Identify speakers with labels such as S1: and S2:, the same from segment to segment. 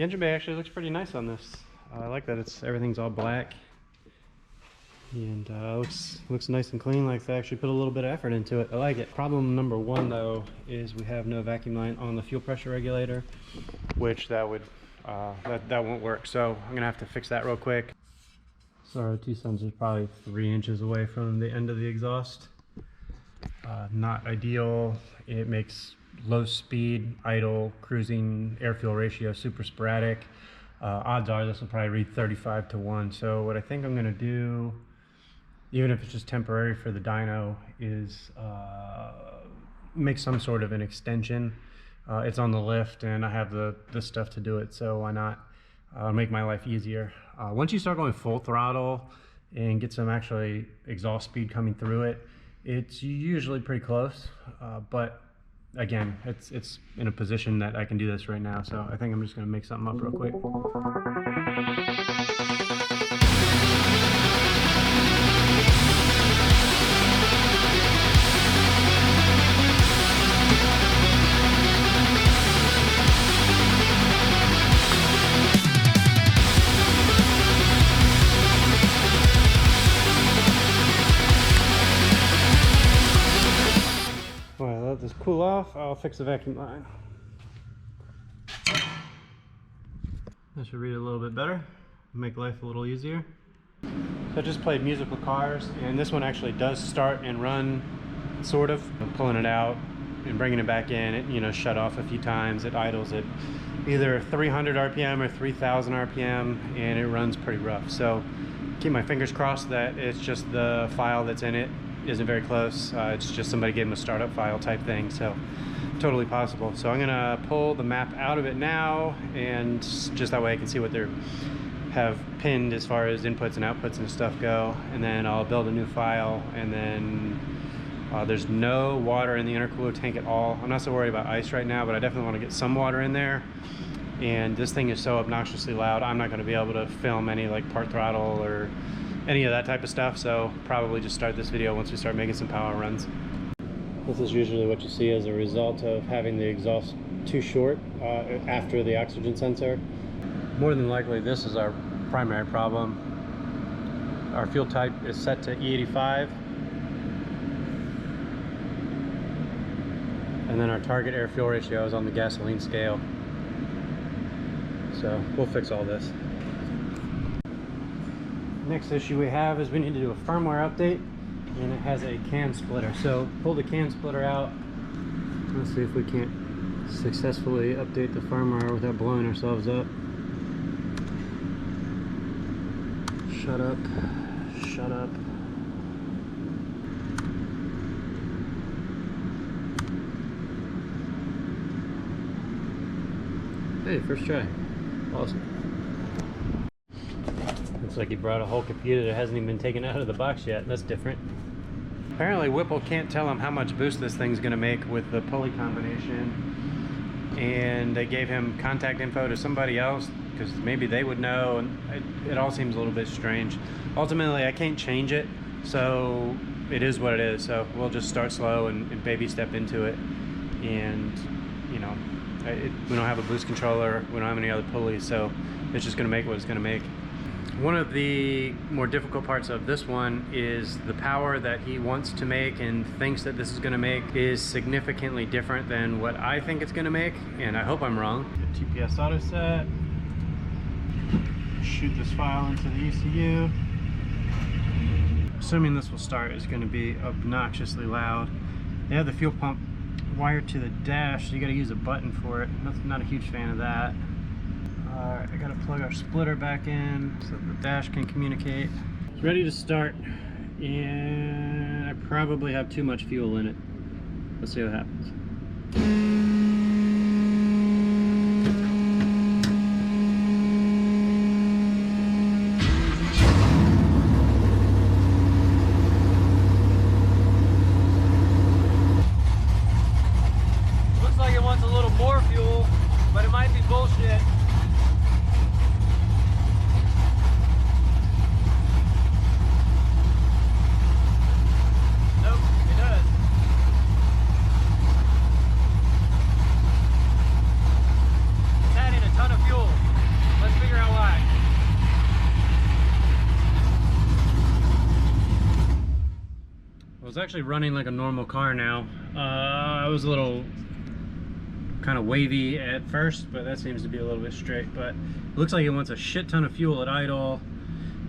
S1: The engine bay actually looks pretty nice on this. I like that everything's all black. And looks nice and clean, like they actually put a little bit of effort into it. I like it. Problem number one though is we have no vacuum line on the fuel pressure regulator, which that won't work. So I'm gonna have to fix that real quick. So our two sons is probably 3 inches away from the end of the exhaust. Not ideal. It makes low speed, idle, cruising air fuel ratio super sporadic. Odds are this will probably read 35 to 1. So what I think I'm gonna do, even if it's just temporary for the dyno, is make some sort of an extension. It's on the lift and I have the stuff to do it, so why not make my life easier. Once you start going full throttle and get some actually exhaust speed coming through it, it's usually pretty close, but again, it's in a position that I can do this right now, so I think I'm just gonna make something up real quick. Let this cool off. I'll fix the vacuum line. That should read a little bit better, make life a little easier. So I just played musical cars, and this one actually does start and run, sort of. I'm pulling it out and bringing it back in. It shut off a few times. It idles at either 300 RPM or 3000 RPM, and it runs pretty rough. So keep my fingers crossed that it's just the file that's in it isn't very close. It's just somebody gave them a startup file type thing, so totally possible. So I'm gonna pull the map out of it now, and just that way I can see what they have pinned as far as inputs and outputs and stuff go, and then I'll build a new file. And then there's no water in the intercooler tank at all. I'm not so worried about ice right now, but I definitely want to get some water in there. And this thing is so obnoxiously loud, I'm not going to be able to film any like part throttle or any of that type of stuff, so probably just start this video once we start making some power runs. This is usually what you see as a result of having the exhaust too short after the oxygen sensor. More than likely this is our primary problem. Our fuel type is set to E85, and then our target air fuel ratio is on the gasoline scale. So we'll fix all this. Next issue we have is we need to do a firmware update, and it has a cam splitter. So pull the cam splitter out. Let's see if we can't successfully update the firmware without blowing ourselves up. Shut up. Shut up. Hey, first try. Awesome. Looks like he brought a whole computer that hasn't even been taken out of the box yet. That's different. Apparently Whipple can't tell him how much boost this thing's gonna make with the pulley combination, and they gave him contact info to somebody else because maybe they would know, and it all seems a little bit strange. Ultimately I can't change it, so it is what it is. So we'll just start slow and baby step into it. And we don't have a boost controller, we don't have any other pulleys, so it's just gonna make what it's gonna make. One of the more difficult parts of this one is the power that he wants to make and thinks that this is going to make is significantly different than what I think it's going to make, and I hope I'm wrong. TPS auto set. Shoot this file into the ECU. Assuming this will start, it's going to be obnoxiously loud. They have the fuel pump wired to the dash, so you got to use a button for it. Not a huge fan of that. Alright, I gotta plug our splitter back in so the dash can communicate. It's ready to start, and I probably have too much fuel in it. Let's see what happens.
S2: Looks like it wants a little more fuel, but it might be bullshit.
S1: it's actually running like a normal car now. I was a little kind of wavy at first, but that seems to be a little bit straight. But it looks like it wants a shit ton of fuel at idle,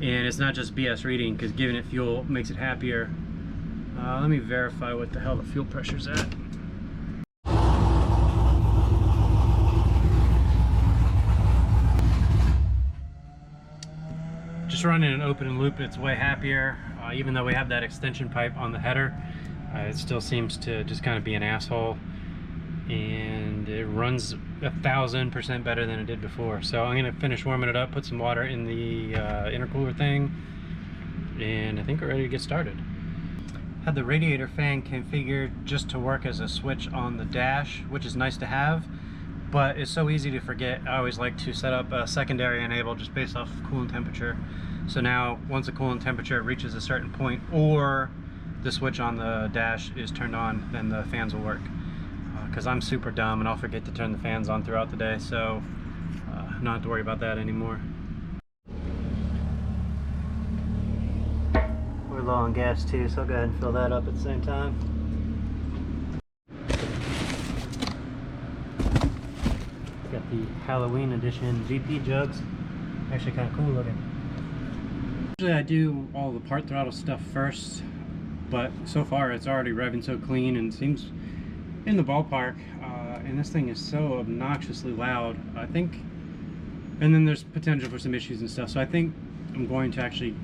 S1: and it's not just BS reading, because giving it fuel makes it happier. Let me verify what the hell the fuel pressure's at. Just running an open loop, it's way happier. Even though we have that extension pipe on the header, it still seems to just kind of be an asshole. And it runs 1000% better than it did before. So I'm gonna finish warming it up, put some water in the intercooler thing, and I think we're ready to get started. Had the radiator fan configured just to work as a switch on the dash, which is nice to have, but it's so easy to forget. I always like to set up a secondary enable just based off of coolant temperature. So now once the coolant temperature reaches a certain point, or the switch on the dash is turned on, then the fans will work. Because I'm super dumb and I'll forget to turn the fans on throughout the day, so not have to worry about that anymore. We're low on gas too, so I'll go ahead and fill that up at the same time. Got the Halloween edition GP jugs. Actually kind of cool looking. Usually I do all the part throttle stuff first, but so far it's already revving so clean and seems in the ballpark. And this thing is so obnoxiously loud, I think. And then there's potential for some issues and stuff, so I think I'm going to actually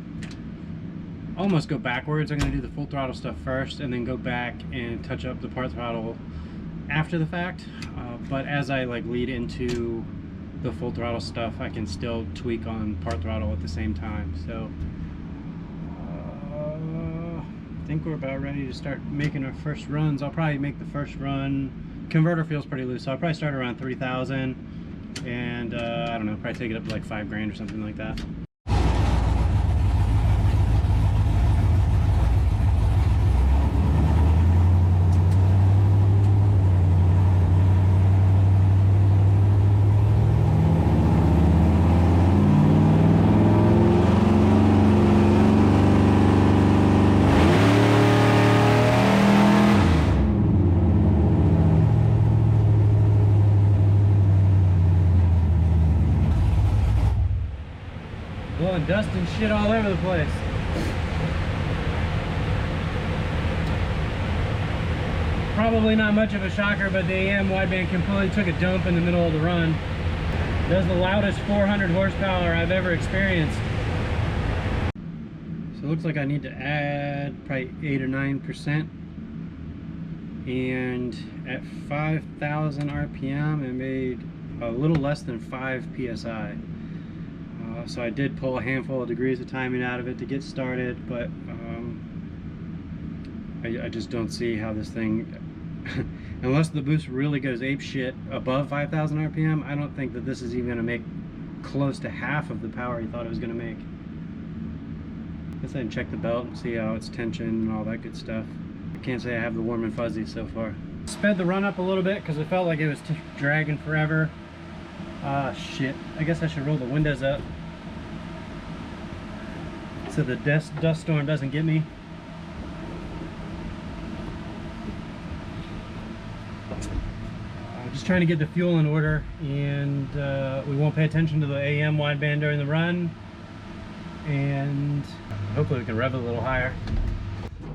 S1: almost go backwards. I'm going to do the full throttle stuff first and then go back and touch up the part throttle after the fact. But as I like lead into the full throttle stuff, I can still tweak on part throttle at the same time. So I think we're about ready to start making our first runs. I'll probably make the first run. Converter feels pretty loose, so I'll probably start around 3,000, and I don't know, probably take it up to like 5 grand or something like that. Blowing dust and shit all over the place. Probably not much of a shocker, but the AM wideband completely took a dump in the middle of the run. Does the loudest 400 horsepower I've ever experienced. So it looks like I need to add probably 8 or 9%. And at 5,000 RPM, it made a little less than 5 PSI. So I did pull a handful of degrees of timing out of it to get started, but I just don't see how this thing, unless the boost really goes ape shit above 5,000 RPM, I don't think that this is even going to make close to half of the power he thought it was going to make. Guess I can check the belt and see how it's tension and all that good stuff. I can't say I have the warm and fuzzy so far. Sped the run up a little bit because it felt like it was dragging forever. Shit. I guess I should roll the windows up so the dust storm doesn't get me. Just trying to get the fuel in order, and we won't pay attention to the AM wideband during the run, and hopefully we can rev it a little higher.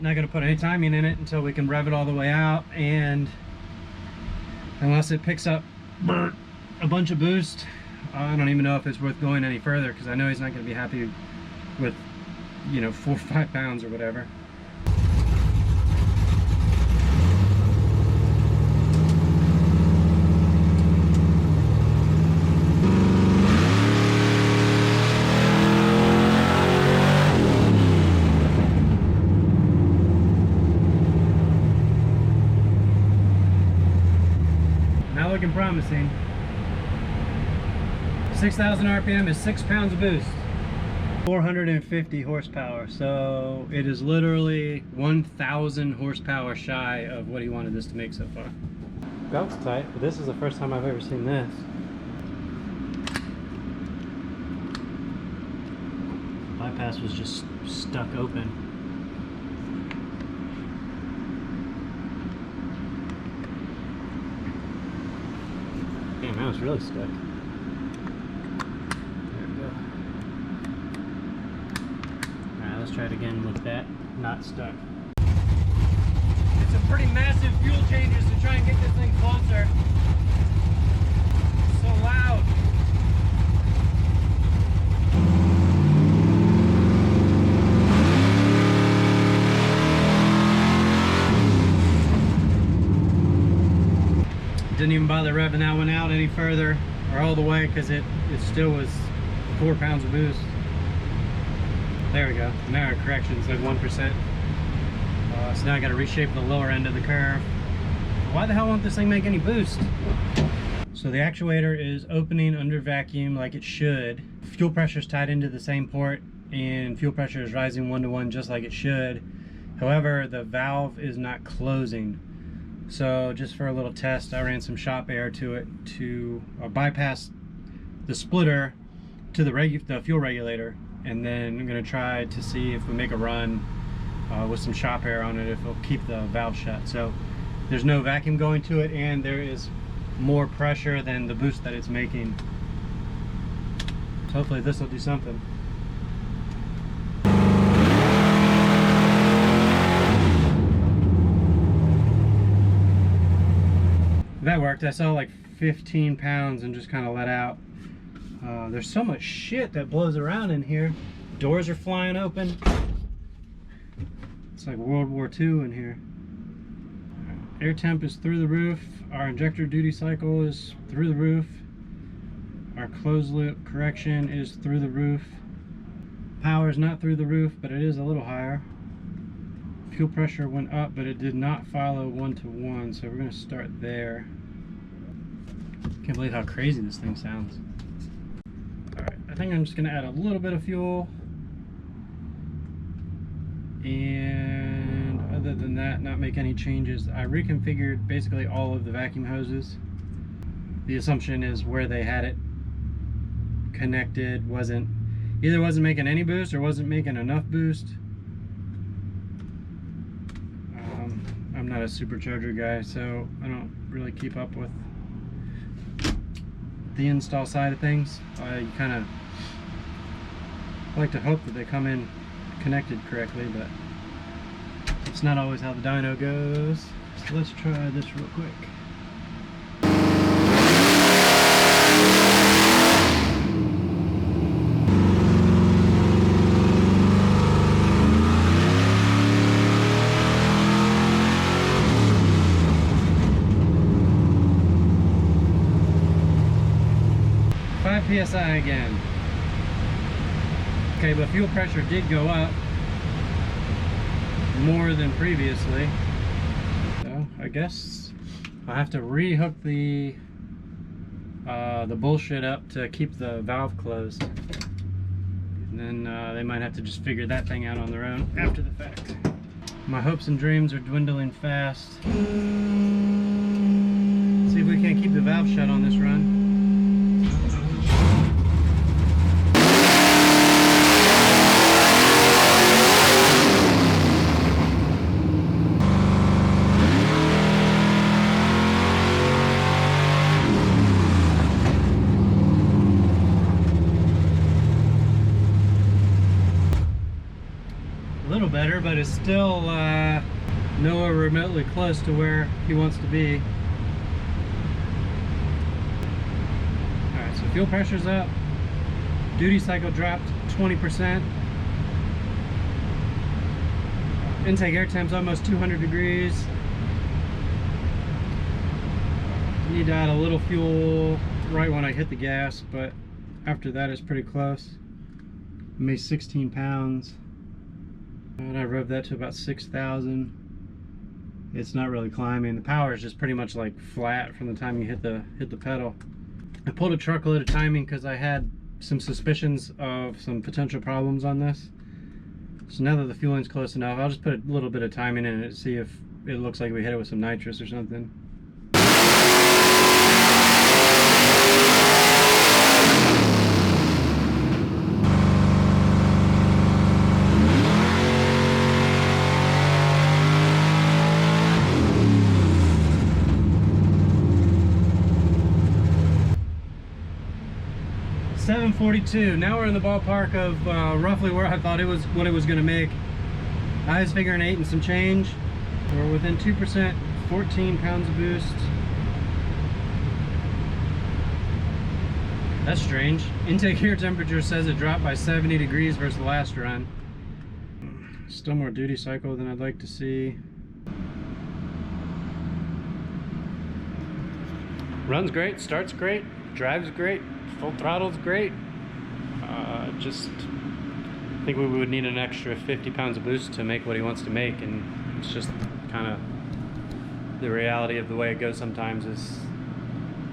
S1: Not going to put any timing in it until we can rev it all the way out, and unless it picks up a bunch of boost, I don't even know if it's worth going any further, because I know he's not going to be happy with, you know, 4 or 5 pounds or whatever. Not looking promising. 6,000 RPM is 6 pounds of boost. 450 horsepower, so it is literally 1,000 horsepower shy of what he wanted this to make so far. Belt's tight, but this is the first time I've ever seen this. Bypass was just stuck open. it's really stuck. There we go. Alright, let's try it again with that not stuck.
S2: It's some pretty massive fuel changes to try and get this thing closer. It's so loud.
S1: Didn't even bother revving that one out any further or all the way because it still was 4 pounds of boost. There we go. Now our correction's like 1%. So now I got to reshape the lower end of the curve. Why the hell won't this thing make any boost? So the actuator is opening under vacuum like it should. Fuel pressure is tied into the same port and fuel pressure is rising 1 to 1 just like it should. However, the valve is not closing. So just for a little test, I ran some shop air to it to bypass the splitter to the fuel regulator, and then I'm going to try to see if we make a run with some shop air on it, if it'll keep the valve shut. So there's no vacuum going to it, and there is more pressure than the boost that it's making. So hopefully this will do something. That worked. I saw like 15 pounds and just kind of let out. There's so much shit that blows around in here. Doors are flying open. It's like World War II in here. Air temp is through the roof. Our injector duty cycle is through the roof. Our closed loop correction is through the roof. Power is not through the roof, but it is a little higher. Fuel pressure went up, but it did not follow 1 to 1, so we're going to start there. Can't believe how crazy this thing sounds. Alright, I think I'm just going to add a little bit of fuel. And other than that, not make any changes. I reconfigured basically all of the vacuum hoses. The assumption is where they had it connected either wasn't making any boost or wasn't making enough boost. I'm not a supercharger guy, so I don't really keep up with the install side of things. I kind of like to hope that they come in connected correctly, but it's not always how the dyno goes. So let's try this real quick. PSI again. Okay, but fuel pressure did go up more than previously. So I guess I'll have to re-hook the bullshit up to keep the valve closed. And then they might have to just figure that thing out on their own after the fact. My hopes and dreams are dwindling fast. See if we can't keep the valve shut on this run. Better, but it's still nowhere remotely close to where he wants to be. Alright, so fuel pressure's up. Duty cycle dropped 20%. Intake air temp's almost 200 degrees. Need to add a little fuel right when I hit the gas, but after that it's pretty close. I made 16 pounds. And I revved that to about 6,000. It's not really climbing. The power is just pretty much like flat from the time you hit the pedal. I pulled a truckload of timing because I had some suspicions of some potential problems on this. So now that the fueling's close enough, I'll just put a little bit of timing in it to see if it looks like we hit it with some nitrous or something. 42. Now we're in the ballpark of roughly where I thought what it was going to make. I was figuring 8 and some change. We're within 2%, 14 pounds of boost. That's strange. Intake air temperature says it dropped by 70 degrees versus the last run. Still more duty cycle than I'd like to see. Runs great, starts great, drives great, full throttle's great. Just I think we would need an extra 50 pounds of boost to make what he wants to make, and it's just kind of the reality of the way it goes sometimes is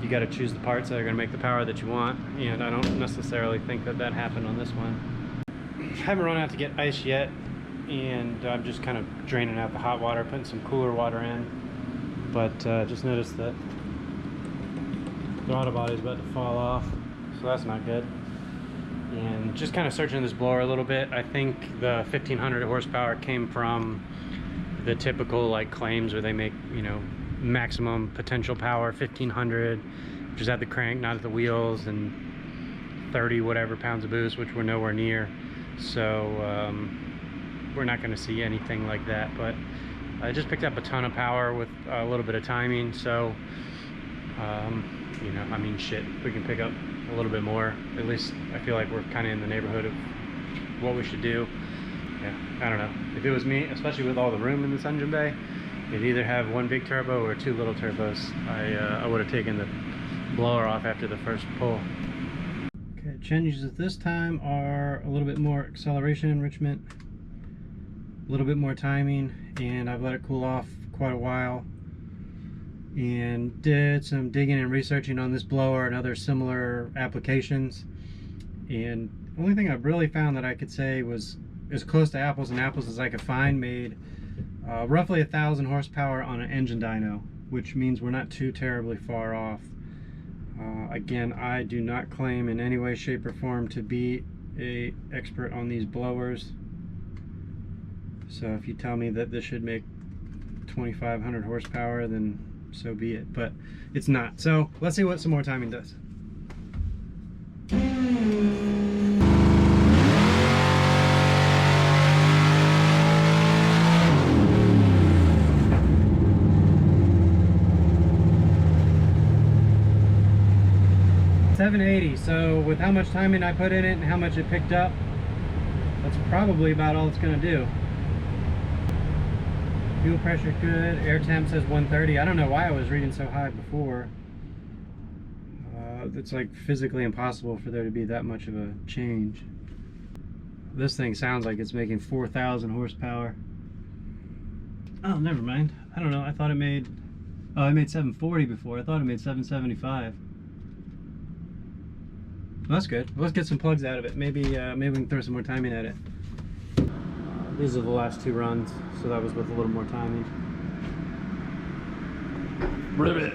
S1: you got to choose the parts that are going to make the power that you want, and I don't necessarily think that that happened on this one. I haven't run out to get ice yet, and I'm just kind of draining out the hot water, putting some cooler water in, but just noticed that the throttle body's about to fall off, so that's not good. And just kind of searching this blower a little bit, I think the 1500 horsepower came from the typical like claims where they make, you know, maximum potential power 1500, which is at the crank, not at the wheels, and 30 whatever pounds of boost, which we're nowhere near. So we're not going to see anything like that, but I just picked up a ton of power with a little bit of timing, so you know, I mean, shit, we can pick up a little bit more. At least I feel like we're kind of in the neighborhood of what we should do. Yeah, I don't know. If it was me, especially with all the room in this engine bay, you'd either have one big turbo or 2 little turbos. I would have taken the blower off after the first pull. Okay, changes this time are a little bit more acceleration enrichment, a little bit more timing, and I've let it cool off quite a while. And did some digging and researching on this blower and other similar applications, and the only thing I've really found that I could say was as close to apples and apples as I could find made roughly 1,000 horsepower on an engine dyno, which means we're not too terribly far off. Again, I do not claim in any way, shape, or form to be an expert on these blowers, so if you tell me that this should make 2,500 horsepower, then so be it, but it's not. So let's see what some more timing does. $780. So with how much timing I put in it and how much it picked up, that's probably about all it's going to do. Fuel pressure good. Air temp says 130. I don't know why I was reading so high before. It's like physically impossible for there to be that much of a change. This thing sounds like it's making 4,000 horsepower. Oh, never mind. I don't know. I thought it made... Oh, it made 740 before. I thought it made 775. Well, that's good. Let's get some plugs out of it. Maybe we can throw some more timing at it. These are the last 2 runs, so that was with a little more timing. Ribbit!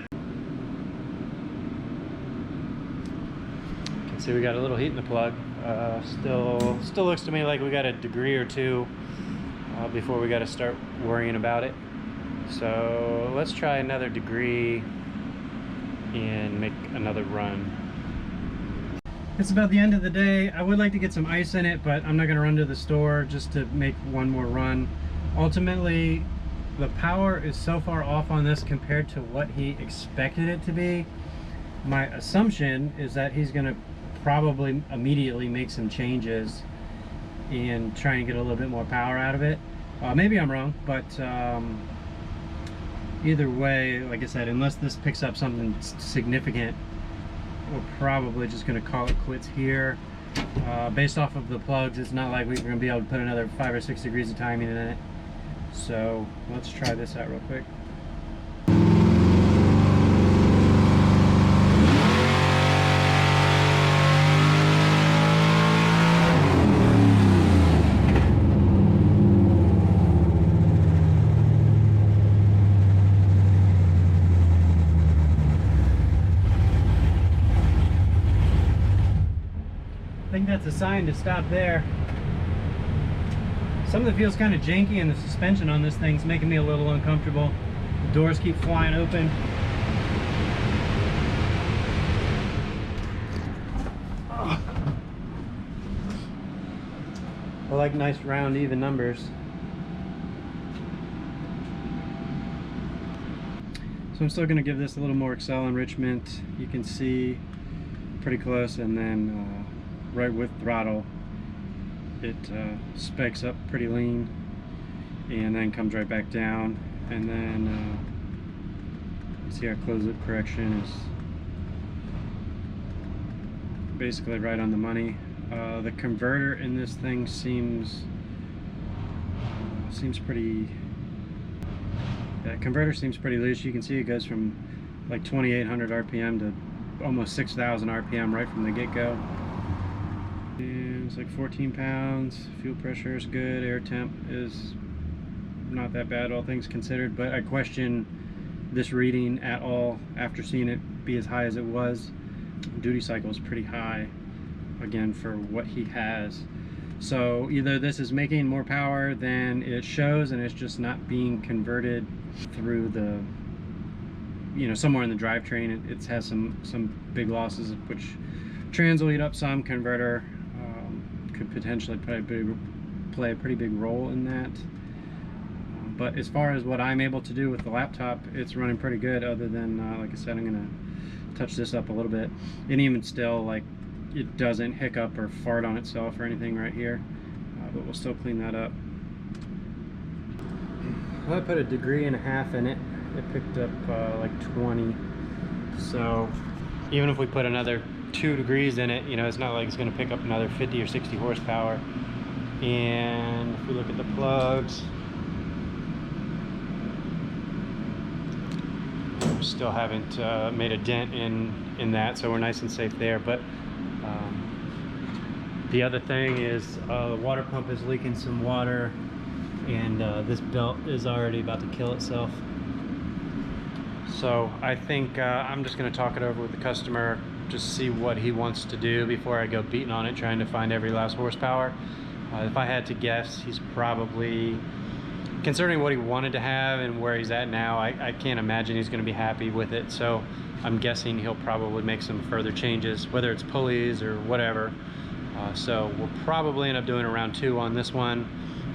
S1: You can see we got a little heat in the plug. Still looks to me like we got a degree or 2 before we got to start worrying about it. So let's try another degree and make another run. It's about the end of the day. I would like to get some ice in it, but I'm not going to run to the store just to make one more run. Ultimately, the power is so far off on this compared to what he expected it to be. My assumption is that he's going to probably immediately make some changes and try and get a little bit more power out of it. Maybe I'm wrong, but either way, like I said, unless this picks up something significant, we're probably just going to call it quits here. Based off of the plugs, it's not like we're going to be able to put another 5 or 6 degrees of timing in it. So let's try this out real quick. I think that's a sign to stop there. Some of it feels kind of janky, and the suspension on this thing's making me a little uncomfortable. The doors keep flying open. like nice round even numbers. So I'm still going to give this a little more Excel enrichment. You can see pretty close, and then right with throttle it spikes up pretty lean and then comes right back down, and then you see our closed loop correction is basically right on the money. The converter in this thing seems pretty, yeah, converter seems pretty loose. You can see it goes from like 2,800 RPM to almost 6,000 RPM right from the get-go. And it's like 14 pounds. Fuel pressure is good. Air temp is not that bad, all things considered, but I question this reading at all after seeing it be as high as it was. Duty cycle is pretty high, again, for what he has. So either this is making more power than it shows and it's just not being converted through the, you know, somewhere in the drivetrain. It has some big losses, which trans will eat up some. Converter could potentially play a pretty big role in that. But as far as what I'm able to do with the laptop, it's running pretty good, other than, like I said, I'm going to touch this up a little bit. And even still, like, it doesn't hiccup or fart on itself or anything right here. But we'll still clean that up. Well, I put 1.5 degrees in it. It picked up like 20. So even if we put another 2 degrees in it, you know, it's not like it's going to pick up another 50 or 60 horsepower. And if we look at the plugs, we still haven't made a dent in that, so we're nice and safe there. But the other thing is the water pump is leaking some water, and this belt is already about to kill itself. So I think I'm just going to talk it over with the customer, just see what he wants to do before I go beating on it, trying to find every last horsepower. If I had to guess, he's probably, considering what he wanted to have and where he's at now, I can't imagine he's going to be happy with it. So I'm guessing he'll probably make some further changes, whether it's pulleys or whatever. So we'll probably end up doing a round 2 on this one,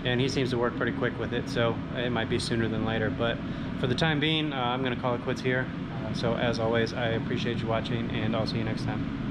S1: and he seems to work pretty quick with it, so it might be sooner than later. But for the time being, I'm going to call it quits here. So as always, I appreciate you watching, and I'll see you next time.